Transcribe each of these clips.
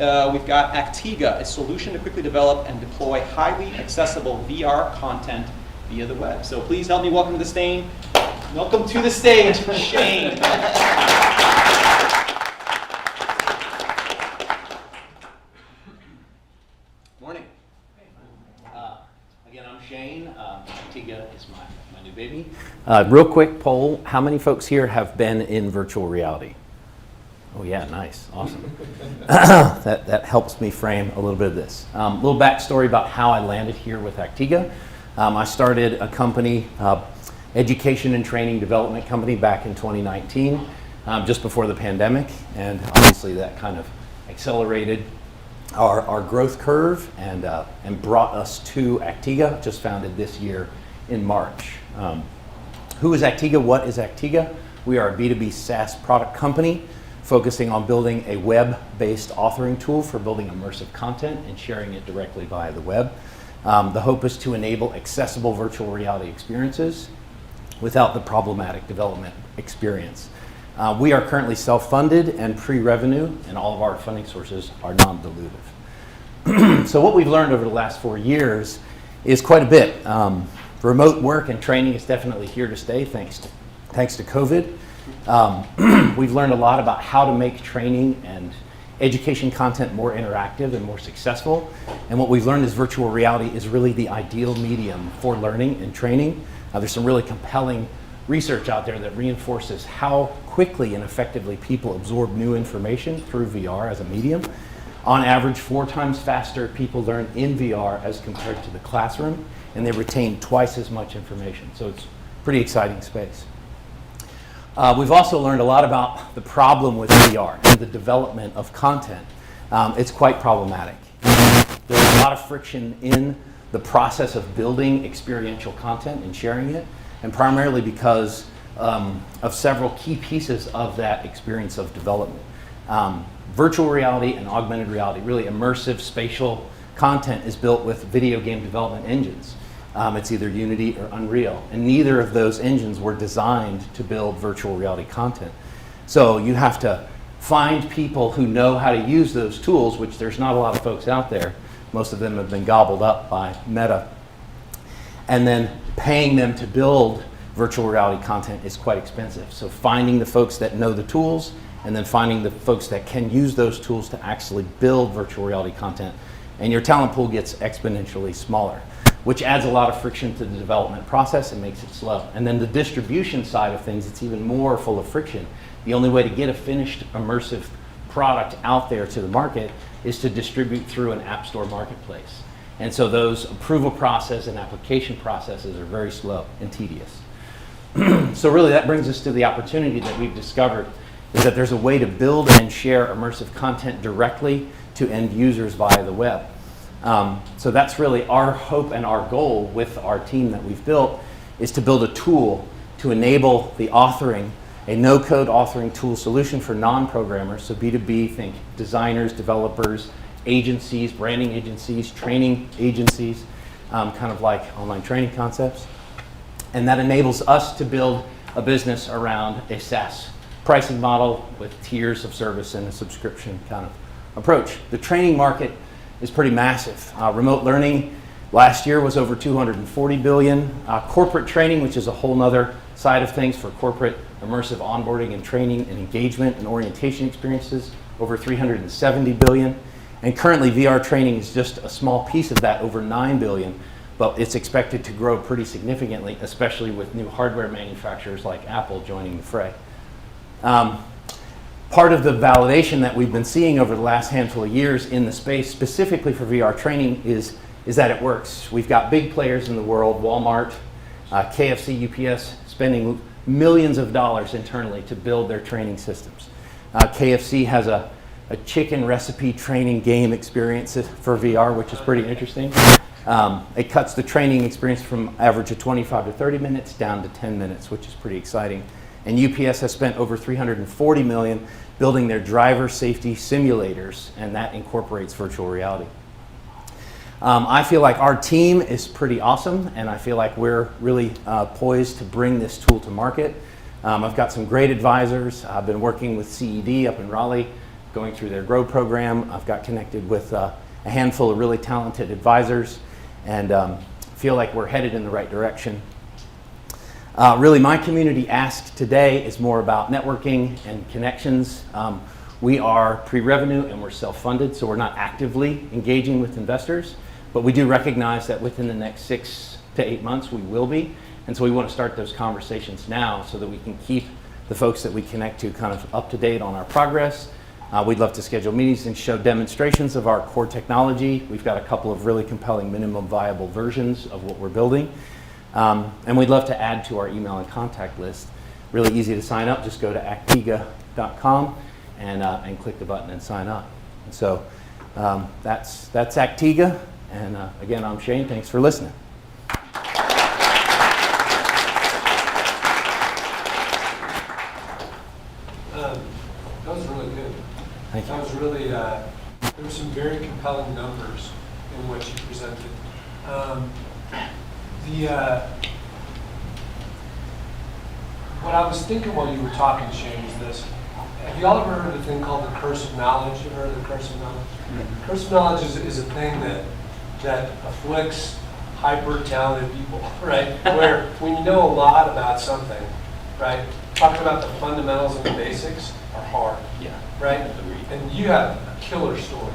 we've got Aktiga, a solution to quickly develop and deploy highly accessible VR content via the web. So please help me welcome to the stage. Welcome to the stage, Shane. Morning. Again, I'm Shane. Aktiga is my new baby. Real quick poll, how many folks here have been in virtual reality? Oh yeah, nice, awesome. that helps me frame a little bit of this. A little backstory about how I landed here with Aktiga. I started a company, education and training development company back in 2019, just before the pandemic, and obviously that kind of accelerated our growth curve and brought us to Aktiga, just founded this year in March. Who is Aktiga? What is Aktiga? We are a B2B SaaS product company focusing on building a web-based authoring tool for building immersive content and sharing it directly via the web. The hope is to enable accessible virtual reality experiences without the problematic development experience. We are currently self-funded and pre-revenue, and all of our funding sources are non-dilutive. So what we've learned over the last 4 years is quite a bit. Remote work and training is definitely here to stay, thanks to COVID. We've learned a lot about how to make training and education content more interactive and more successful. And what we've learned is virtual reality is really the ideal medium for learning and training. There's some really compelling research out there that reinforces how quickly and effectively people absorb new information through VR as a medium. On average, 4 times faster people learn in VR as compared to the classroom, and they retain twice as much information. So it's a pretty exciting space. We've also learned a lot about the problem with VR and the development of content. It's quite problematic. There's a lot of friction in the process of building experiential content and sharing it, and primarily because of several key pieces of that experience of development. Virtual reality and augmented reality, really immersive spatial content, is built with video game development engines. It's either Unity or Unreal, and neither of those engines were designed to build virtual reality content. So you have to find people who know how to use those tools, which there's not a lot of folks out there. Most of them have been gobbled up by Meta. And then paying them to build virtual reality content is quite expensive. So finding the folks that know the tools and then finding the folks that can use those tools to actually build virtual reality content, and your talent pool gets exponentially smaller, which adds a lot of friction to the development process and makes it slow. And then the distribution side of things, it's even more full of friction. The only way to get a finished immersive product out there to the market is to distribute through an app store marketplace. And so those approval process and application processes are very slow and tedious. So really that brings us to the opportunity that we've discovered, is that there's a way to build and share immersive content directly to end users via the web. So that's really our hope and our goal with our team that we've built, is to build a tool to enable the authoring, a no-code authoring tool solution for non-programmers, so B2B, think designers, developers, agencies, branding agencies, training agencies, kind of like online training concepts. And that enables us to build a business around a SaaS pricing model with tiers of service and a subscription kind of approach. The training market is pretty massive. Remote learning last year was over 240 billion. Corporate training, which is a whole nother side of things for corporate immersive onboarding and training and engagement and orientation experiences, over 370 billion. And currently VR training is just a small piece of that, over 9 billion, but it's expected to grow pretty significantly, especially with new hardware manufacturers like Apple joining the fray. Part of the validation that we've been seeing over the last handful of years in the space, specifically for VR training, is that it works. We've got big players in the world, Walmart, KFC, UPS, spending millions of dollars internally to build their training systems. KFC has a chicken recipe training game experience for VR, which is pretty interesting. It cuts the training experience from average of 25 to 30 minutes down to 10 minutes, which is pretty exciting. And UPS has spent over $340 million building their driver safety simulators, and that incorporates virtual reality. I feel like our team is pretty awesome, and I feel like we're really poised to bring this tool to market. I've got some great advisors. I've been working with CED up in Raleigh going through their Grow program. I've got connected with a handful of really talented advisors, and feel like we're headed in the right direction. Really, my community ask today is more about networking and connections. We are pre-revenue and we're self-funded, so we're not actively engaging with investors, but we do recognize that within the next 6 to 8 months we will be, and so we want to start those conversations now so that we can keep the folks that we connect to kind of up to date on our progress. We'd love to schedule meetings and show demonstrations of our core technology. We've got a couple of really compelling minimum viable versions of what we're building. And we'd love to add to our email and contact list. Really easy to sign up. Just go to aktiga.com and click the button and sign up. And so that's Aktiga. And again, I'm Shane. Thanks for listening. That was really good. Thank you. That was really, there were some very compelling numbers in what you presented. What I was thinking while you were talking, Shane, is this. Have you all ever heard of a thing called the curse of knowledge? You ever heard of the curse of knowledge? Mm-hmm. Curse of knowledge is a thing that afflicts hyper-talented people, right? Where when you know a lot about something, right, talking about the fundamentals and the basics are hard, Yeah. right? And you have a killer story.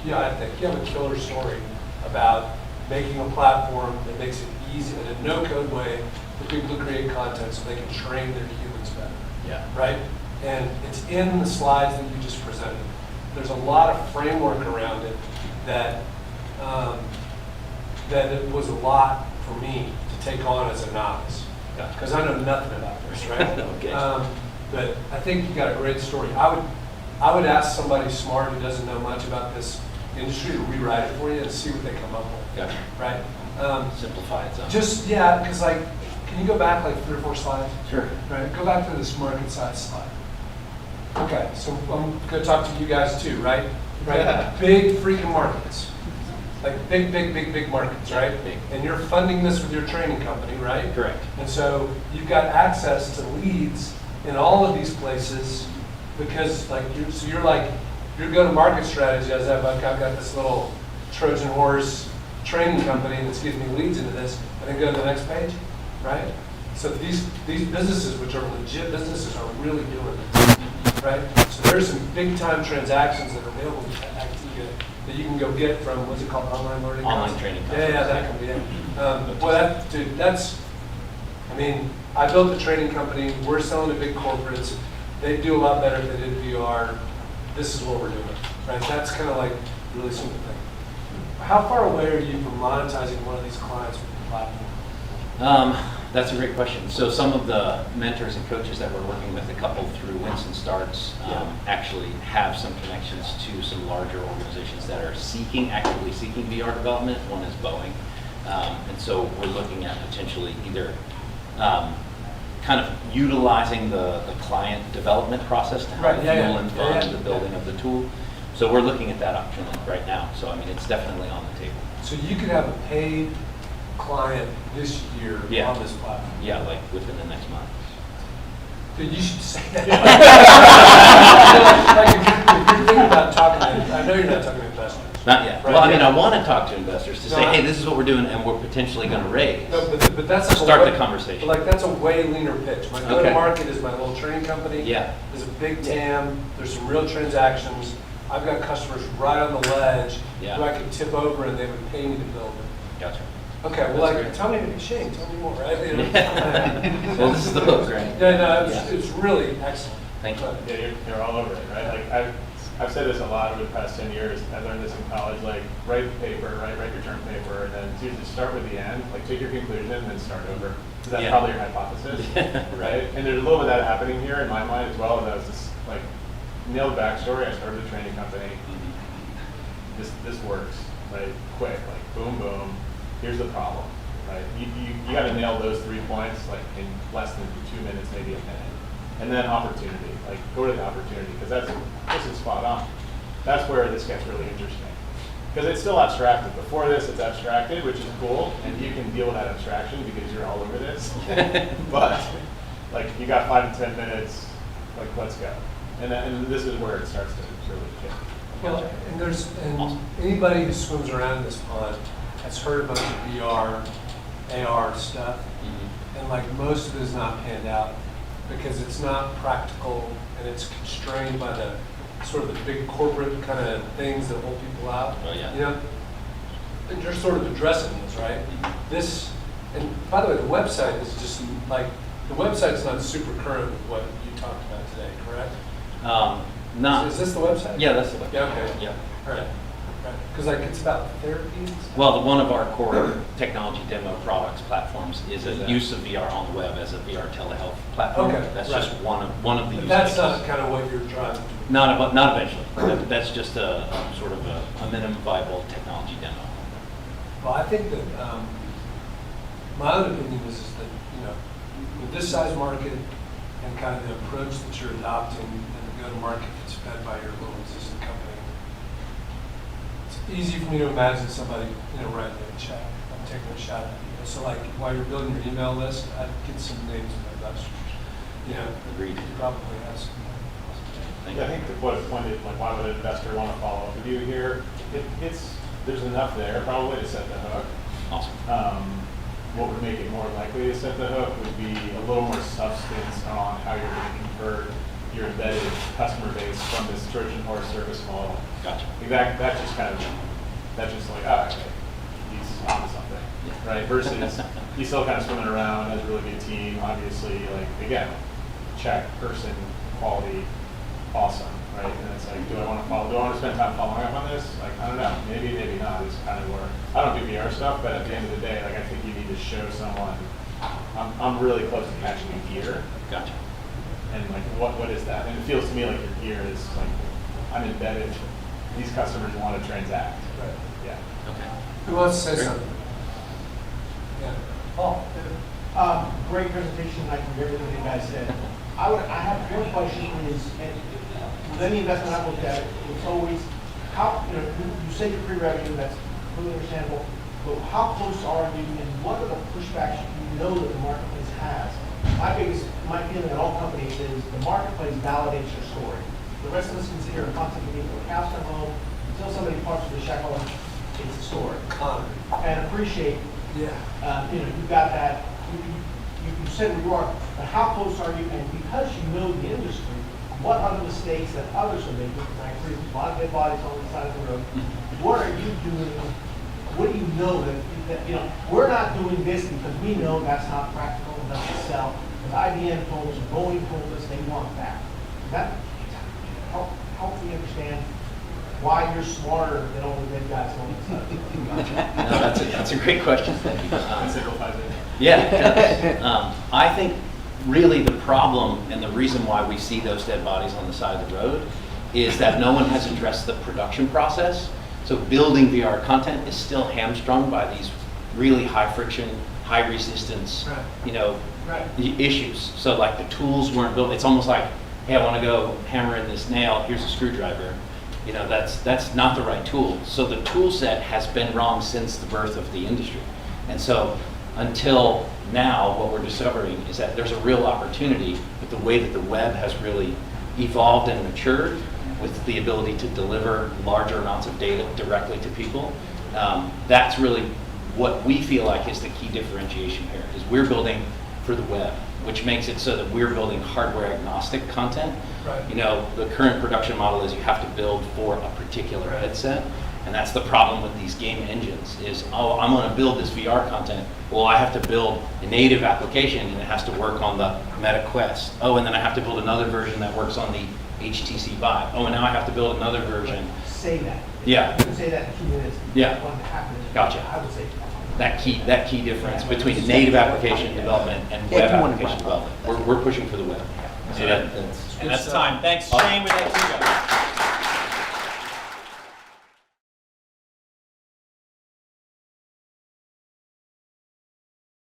Yeah, I think you have a killer story about making a platform that makes it easy in a no-code way for people to create content so they can train their humans better. Yeah. Right? And it's in the slides that you just presented. There's a lot of framework around it that it was a lot for me to take on as a novice. Because I know nothing about this, right? Okay. But I think you got a great story. I would ask somebody smart who doesn't know much about this industry to rewrite it for you and see what they come up with. Gotcha. Right? Simplify it. Just, yeah, because can you go back like 3 or 4 slides? Sure. Right, go back to this market size slide. Okay, so I'm going to talk to you guys too, right? Right. Yeah. Big freaking markets. Like big markets, right? Big. And you're funding this with your training company, right? Correct. And so you've got access to leads in all of these places because your go-to-market strategy is I've got this little Trojan horse training company that's giving me leads into this, and then go to the next page, right? So these businesses, which are legit businesses, are really doing this, right? So there's some big-time transactions that are available to Aktiga that you can go get from, what's it called, online learning? Online training. Yeah, that can be it. I built a training company. We're selling to big corporates. They do a lot better if they did VR. This is what we're doing, right? That's kind of like a really simple thing. How far away are you from monetizing one of these clients with the platform? That's a great question. So some of the mentors and coaches that we're working with, a couple through Winston Starts, actually have some connections to some larger organizations that are actively seeking VR development. One is Boeing. And so we're looking at potentially either kind of utilizing the client development process to help fuel and fund the building of the tool. So we're looking at that option right now. So I mean, it's definitely on the table. So you could have a paid client this year on this platform. Yeah, like within the next month. Dude, you should say that. If you're thinking about talking to, I know you're not talking to investors. Not yet. Right? Well, I mean, I want to talk to investors to say, hey, this is what we're doing, and we're potentially going to raise. No, but that's to start the conversation. But that's a way leaner pitch. My go-to-market is my little training company. Yeah. There's a big TAM. There's some real transactions. I've got customers right on the ledge who I could tip over and they would pay me to build it. Gotcha. Okay, well, tell me, Shane, tell me more, right? Well, this is the hook, right? Yeah, no, it's really excellent. Thank you. Yeah, you're all over it, right? Like I've said this a lot over the past 10 years. I learned this in college. Like write the paper, write your term paper, and then it's usually start with the end. Like take your conclusion and then start over. So that's probably your hypothesis, right? And there's a little bit of that happening here in my mind as well. As I was just like nailed backstory. I started a training company. This works, right? Quick, like boom, boom. Here's the problem, right? You got to nail those 3 points like in less than 2 minutes, maybe a minute. And then opportunity, like go to the opportunity, because this is spot on. That's where this gets really interesting. Because it's still abstracted. Before this, it's abstracted, which is cool, and you can deal with that abstraction because you're all over this. But like you got 5 to 10 minutes, like let's go. And this is where it starts to really kick. Well, and Awesome. anybody who swims around in this pond has heard a bunch of VR, AR stuff, and like most of it is not panned out because it's not practical and it's constrained by the sort of the big corporate kind of things that hold people out. Oh, yeah. You know, and you're sort of addressing this, right? This, and by the way, the website is just like, the website's not super current with what you talked about today, correct? Not. Is this the website? Yeah, that's the website. Yeah, okay. Yeah. All right. Because like it's about therapy and stuff? Well, one of our core technology demo products platforms is a Is that- use of VR on the web as a VR telehealth platform. Okay, That's right. just one of the But use that's cases. not kind of what you're driving to. Not eventually. That's just a sort of a minimum viable technology demo. Well, I think that, my own opinion is that, you know, with this size market and kind of the approach that you're adopting and the go-to-market that's fed by your little existing company, it's easy for me to imagine somebody, you know, writing a check, I'm taking a shot at you. So like, while you're building your email list, I'd get some names of investors. You know, Agreed. you probably have some. Thank Yeah, I you. think the point is, like, why would an investor want to follow up with you here? There's enough there probably to set the hook. Awesome. What would make it more likely to set the hook would be a little more substance on how you're going to convert your embedded customer base from this Trojan horse service model. Gotcha. That's just kind of, that's just like, oh, okay, he's onto something, right? Versus he's still kind of swimming around, has a really good team, obviously, like, again, check, person, quality, awesome, right? And it's like, do I want to spend time following up on this? Like, I don't know, maybe not, is kind of where, I don't do VR stuff, but at the end of the day, like, I think you need to show someone, I'm really close to catching a gear, Gotcha. and like, what is that? And it feels to me like your gear is like, I'm embedded, these customers want to transact. Right. Yeah. Okay. Who wants to say Great. something? Yeah. Paul? Great presentation, I can hear everything you guys said. I have one question is, and with any investment I've looked at, it's always, how, you know, you say your pre-revenue, that's completely understandable, but how close are you and what are the pushbacks you know that the marketplace has? My feeling at all companies is the marketplace validates your story. The rest of us can sit here and constantly people, cows come home, until somebody parks with a check on, it's a story. And appreciate, Yeah. you know, you've got that, you said where you are, but how close are you? And because you know the industry, what are the mistakes that others are making? And I agree, there's a lot of dead bodies on the side of the road. What are you doing? What do you know that you know, we're not doing this because we know that's not practical and doesn't sell. Because IBM told us, Boeing told us they want that. That help me understand why you're smarter than all the dead guys on the side. No, that's a great question. Thank you. That simplifies it. Yeah, it does. I think really the problem and the reason why we see those dead bodies on the side of the road is that no one has addressed the production process. So building VR content is still hamstrung by these really high friction, high resistance, Right. you know, Right. issues. So like the tools weren't built. It's almost like, hey, I want to go hammer in this nail. Here's a screwdriver. You know, that's not the right tool. So the tool set has been wrong since the birth of the industry. And so until now, what we're discovering is that there's a real opportunity with the way that the web has really evolved and matured with the ability to deliver larger amounts of data directly to people. That's really what we feel like is the key differentiation here, is we're building for the web, which makes it so that we're building hardware agnostic content. Right. You know, the current production model is you have to build for a particular headset. And that's the problem with these game engines is, oh, I'm going to build this VR content. Well, I have to build a native application and it has to work on the Meta Quest. Oh, and then I have to build another version that works on the HTC Vive. Oh, and now I have to build another version. Say that. Yeah. You can say that in 2 minutes. Yeah. One happened. Gotcha. I would say. That key difference between native application development and web application development. We're pushing for the web. So that's And that's time. Thanks, Shane with Aktiga.